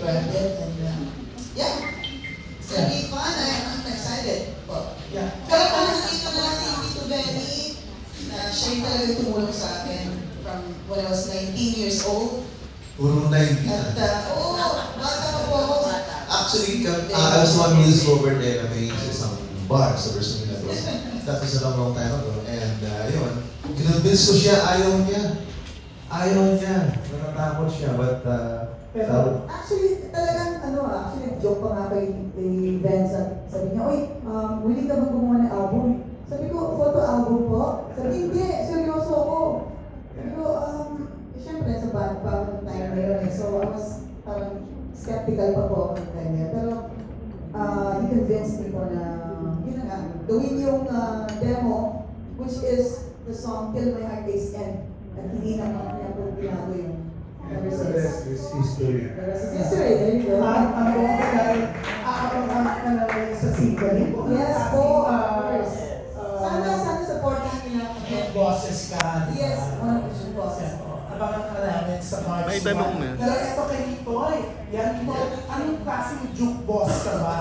granted. And yeah, it's gonna be fun. I'm excited. Yeah. Pero kung nakita na lang si Tito Benny, na siya yung talagang tumulong sa akin from when I was 19 years old. Puro 90 At, na. bata pa po ako. Actually, I was one who discovered NMA sa isang bar sa Versailles. That was a long time ago. And yun, kinonvince ko siya, ayaw niya. Natatakot siya, but Pero actually, talagang actually joke pa nga kay Ben, sabi niya, "Uy, willing ka bang gumawa ng album?" Sabi ko, "Photo album po?" Sabi, "Hindi, seryoso ako." Sabi ko, siyempre sa band pa ako ng time na yun, so I was parang skeptical pa po ako ng time na yun. Pero he convinced me po na, yun na nga, gawin yung demo, which is the song Till My Heart Aches End. At hindi naman niya po binago yung ever the since. rest is history. The rest is history. There you go. Ang buong dahil aabangan ka na rin sa single mo. Yes po, of course. Sana supportan nila ako. Hit bosses ka. di ba? Yes, one of the bosses. Abangan ka namin sa March 1. May tanong na. Pero ito kay Toy. Yan, Toy, anong klaseng jukebox ka ba?